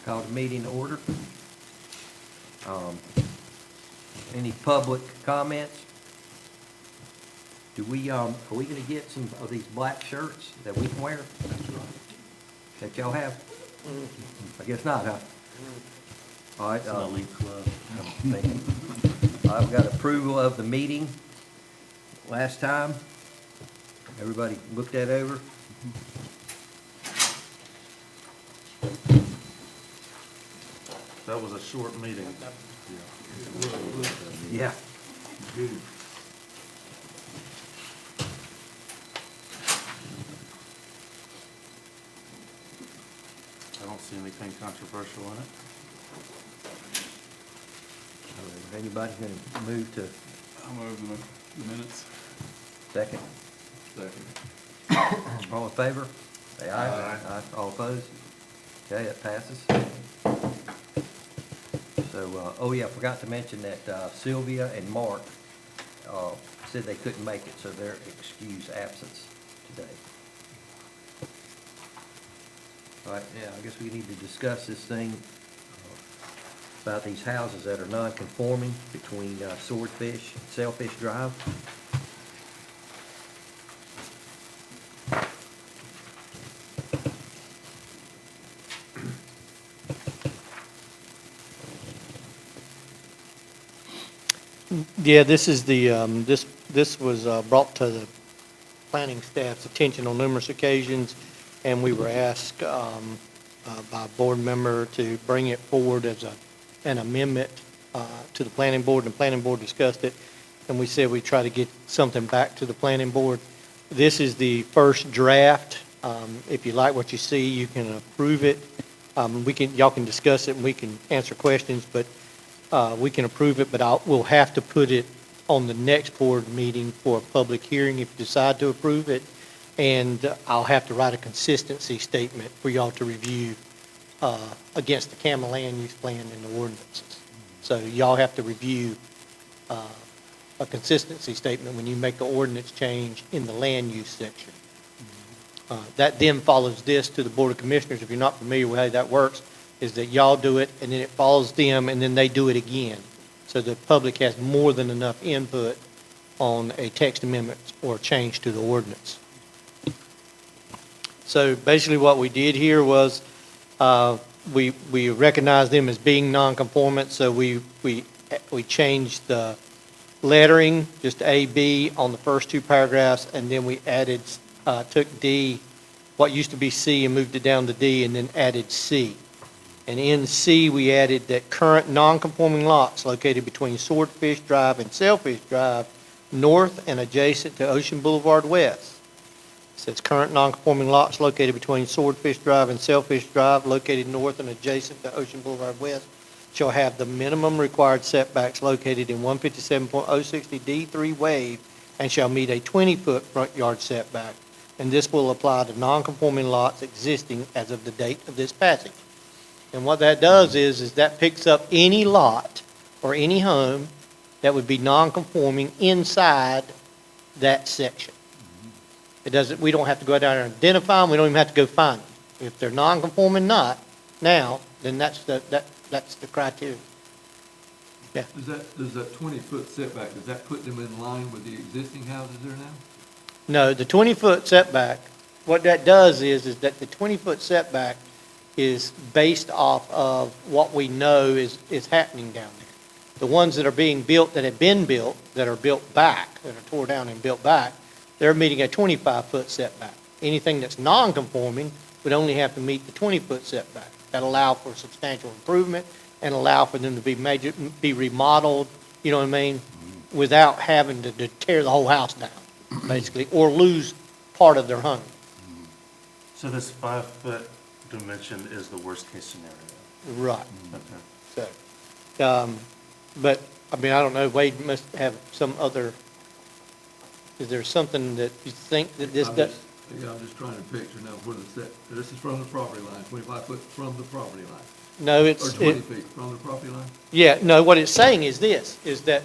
Call the meeting to order. Any public comments? Are we gonna get some of these black shirts that we can wear? That y'all have? I guess not, huh? All right. It's an elite club. I've got approval of the meeting last time. Everybody looked that over? That was a short meeting. Yeah. I don't see anything controversial in it. Anybody gonna move to I'll move the minutes. second? Second. All in favor? Say aye. Aye. All opposed? Okay, that passes. So, oh yeah, I forgot to mention that Sylvia and Mark said they couldn't make it, so they're excused absence today. All right, yeah, I guess we need to discuss this thing about these houses that are non-conforming between Swordfish and Sailfish Drive. Yeah, this is the, this was brought to the planning staff's attention on numerous occasions, and we were asked by a board member to bring it forward as an amendment to the planning board, and the planning board discussed it, and we said we'd try to get something back to the planning board. This is the first draft. If you like what you see, you can approve it. Y'all can discuss it, and we can answer questions, but we can approve it, but we'll have to put it on the next board meeting for a public hearing if you decide to approve it. And I'll have to write a consistency statement for y'all to review against the Campbell land use plan and the ordinances. So y'all have to review a consistency statement when you make the ordinance change in the land use section. That then follows this to the Board of Commissioners. If you're not familiar with how that works, is that y'all do it, and then it follows them, and then they do it again. So the public has more than enough input on a text amendment or change to the ordinance. So basically what we did here was we recognized them as being non-conformant, so we changed the lettering, just A, B, on the first two paragraphs, and then we added, took D, what used to be C, and moved it down to D, and then added C. And in C, we added that current non-conforming lots located between Swordfish Drive and Sailfish Drive, north and adjacent to Ocean Boulevard West. It says current non-conforming lots located between Swordfish Drive and Sailfish Drive, located north and adjacent to Ocean Boulevard West, shall have the minimum required setbacks located in 157.060D3 wave and shall meet a 20-foot front yard setback. And this will apply to non-conforming lots existing as of the date of this passage. And what that does is that picks up any lot or any home that would be non-conforming inside that section. It doesn't, we don't have to go down there and identify them, we don't even have to go find them. If they're non-conforming now, then that's the criteria. Yeah. Does that 20-foot setback, does that put them in line with the existing houses there now? No, the 20-foot setback, what that does is that the 20-foot setback is based off of what we know is happening down there. The ones that are being built, that have been built, that are built back, that are tore down and built back, they're meeting a 25-foot setback. Anything that's non-conforming would only have to meet the 20-foot setback. That allow for substantial improvement and allow for them to be remodeled, you know what I mean, without having to tear the whole house down, basically, or lose part of their home. So this 5-foot dimension is the worst case scenario? Right. Okay. So, but, I mean, I don't know, Wade must have some other, is there something that you think that this does? I'm just trying to picture now where this is from the property line, 25 foot from the property line. No, Or it's, 20 feet from the property line? yeah, no, what it's saying is this, is that,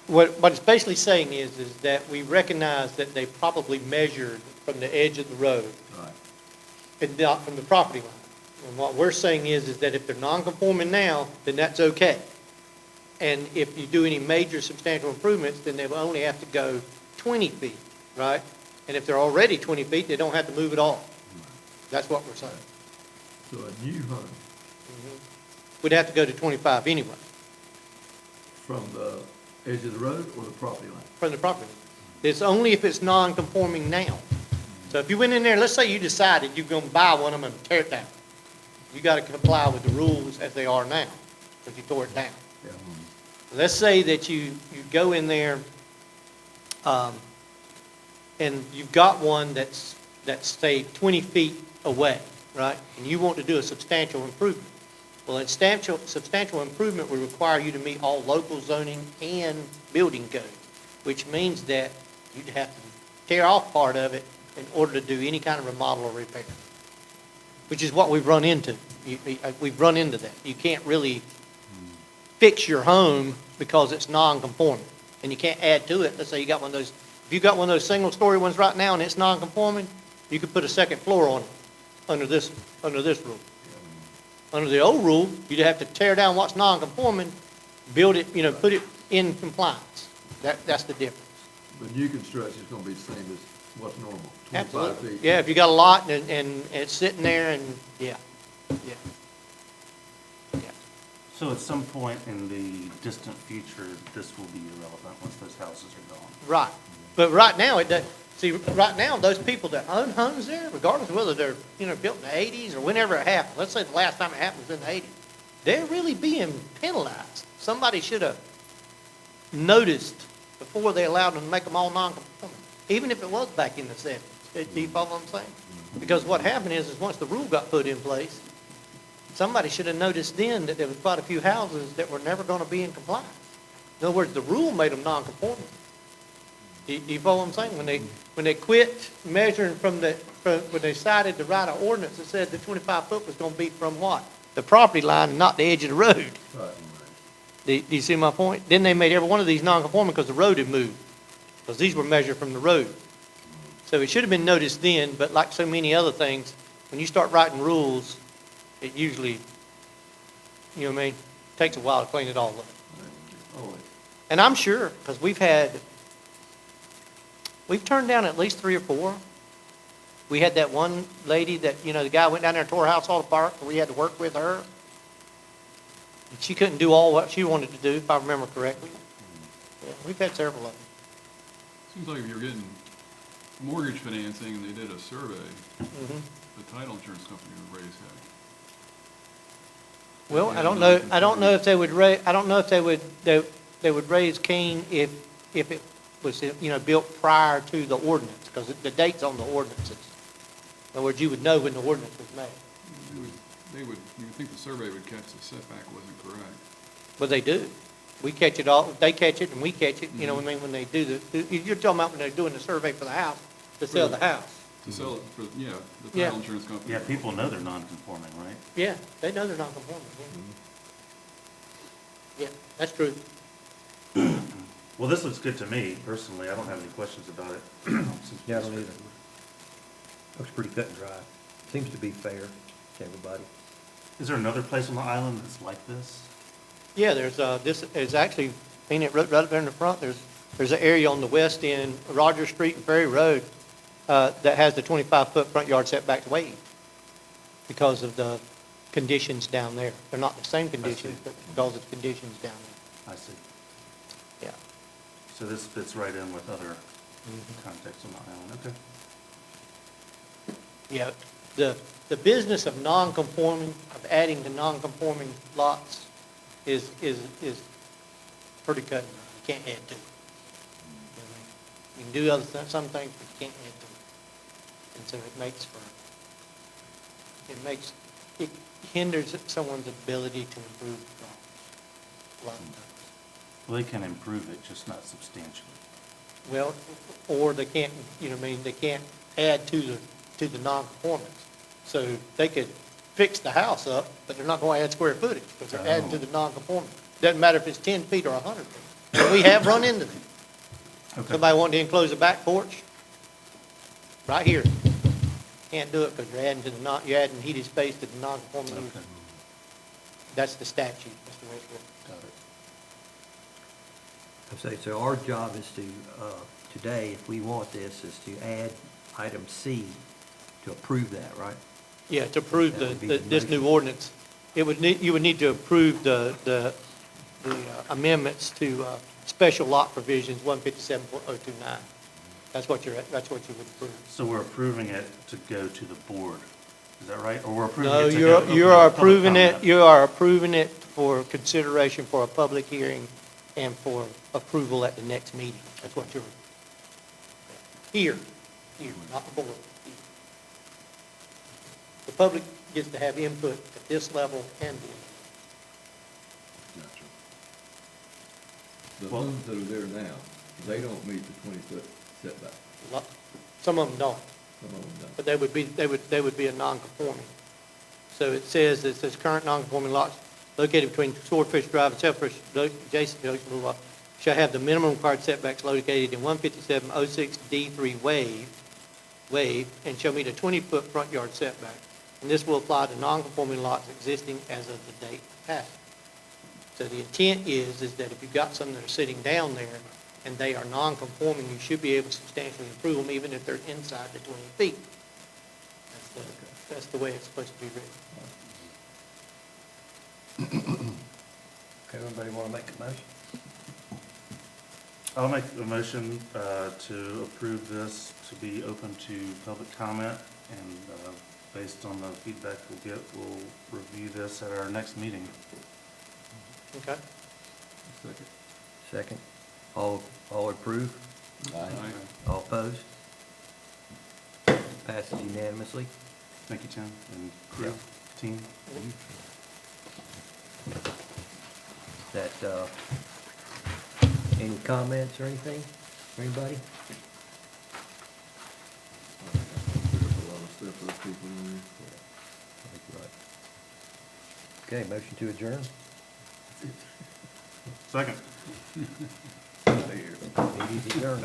what it's basically saying is that we recognize that they probably measured from the edge of the road Right. and not from the property line. And what we're saying is that if they're non-conforming now, then that's okay. And if you do any major substantial improvements, then they will only have to go 20 feet, right? And if they're already 20 feet, they don't have to move at all. That's what we're saying. So a new home We'd have to go to 25 anyway, from the edge of the road or the property line? from the property. It's only if it's non-conforming now. So if you went in there, let's say you decided you're gonna buy one of them and tear it down. You gotta comply with the rules as they are now, because you tore it down. Yeah. Let's say that you go in there, and you've got one that's say 20 feet away, right? And you want to do a substantial improvement. Well, a substantial improvement would require you to meet all local zoning and building code, which means that you'd have to tear off part of it in order to do any kind of remodel or repair, which is what we've run into. We've run into that. You can't really fix your home because it's non-conforming, and you can't add to it. Let's say you got one of those, if you got one of those single-story ones right now and it's non-conforming, you could put a second floor on it under this rule. Under the old rule, you'd have to tear down what's non-conforming, build it, put it in compliance. That's the difference. But new construction is gonna be the same as what's normal, 25 Absolutely. feet. Yeah, if you got a lot and it's sitting there and, yeah. So at some point in the distant future, this will be irrelevant once those houses are gone. Right. But right now, it does, see, right now, those people that own homes there, regardless of whether they're, built in the 80s or whenever it happened, let's say the last time it happened was in the 80s, they're really being penalized. Somebody should have noticed before they allowed them to make them all non-conforming, even if it was back in the 70s. Do you follow what I'm saying? Because what happened is once the rule got put in place, somebody should have noticed then that there was quite a few houses that were never going to be in compliance. In other words, the rule made them non-conforming. Do you follow what I'm saying? When they quit measuring when they decided to write an ordinance that said the 25 foot was going to be from what? The property line and not the edge of the road. Right. Do you see my point? Then they made every one of these non-conforming because the road had moved. Because these were measured from the road. So it should have been noticed then, but like so many other things, when you start writing rules, it usually, takes a while to clean it all up. Always. And I'm sure, because we've turned down at least 3 or 4. We had that one lady that, the guy went down there and tore her house all apart, and we had to work with her. And she couldn't do all what she wanted to do, if I remember correctly. Yeah, we've had several of them. Seems like if you're getting mortgage financing and they did a survey, the title insurance company would raise heck. Well, I don't know if they would they would raise Cain if it was, built prior to the ordinance, because the date's on the ordinances. In other words, you would know when the ordinance was made. You would think the survey would catch the setback wasn't correct. But they do. We catch it all, they catch it and we catch it, when they do you're talking about when they're doing the survey for the house, to sell the house. To sell it for, the Yeah. title insurance company. Yeah, people know they're non-conforming, right? Yeah, they know they're not conforming, yeah, that's true. Well, this looks good to me, personally. I don't have any questions about it. Yeah, I don't either. Looks pretty cut and dry. Seems to be fair to everybody. Is there another place on the island that's like this? Yeah, there's, this is actually, painted right up there in the front, there's an area on the west end, Rogers Street and Ferry Road, that has the 25-foot front yard setback waived because of the conditions down there. They're not the same conditions, but because of the conditions down there. I see. Yeah. So this fits right in with other contexts on the island, okay. Yeah, the business of non-conforming, of adding to non-conforming lots is pretty cut and dry. You can't add to it. You can do some things, but you can't add to it. And so it hinders someone's ability to improve the property a lot of times. Well, they can improve it, just not substantially. Well, or they can't, they can't add to the non-conformance. So they could fix the house up, but they're not going to add square footage, because they're adding to the non-conformance. Doesn't matter if it's 10 feet or 100 feet. And we have run into them. Okay. Somebody wanted to enclose a back porch, right here. Can't do it because you're adding heated space to the non-conforming use. Okay, That's the statute, that's the way it's written. got it. So our job is to, today, if we want this, is to add item C to approve that, right? Yeah, to approve That would be the this new motion. ordinance, you would need to approve the amendments to special lot provisions 157.029. That's what you would approve. So we're approving it to go to the board, is that right? Or we're approving No, it to you go are open you to are public approving it, comment? you are approving it for consideration for a public hearing and for approval at the next meeting. That's what you're, here, not the board. Here. The public gets to have input at this level and the Gotcha. The Well- homes that are there now, they don't meet the 20-foot setback. some of them don't. Some of them don't. But they would be a non-conforming. So it says current non-conforming lots located between Swordfish Drive and Selfish, adjacent to Ocean Boulevard, shall have the minimum required setbacks located in 157.06D3 waived, and shall meet a 20-foot front yard setback. And this will apply to non-conforming lots existing as of the date of passage. So the intent is that if you've got some that are sitting down there and they are non-conforming, you should be able to substantially improve them even if they're inside the 20 feet. That's the way it's supposed to be written. Okay, everybody want to make a motion? I'll make a motion to approve this to be open to public comment, and based on the feedback we'll get, we'll review this at our next meeting. Okay? Second. Second. All approve? Aye. All opposed? Passes unanimously. Thank you, Tim, and crew, team. That, any comments or anything, anybody? There's a lot of stuff for those people in there. Okay, motion to adjourn. Second. There. Meeting's adjourned.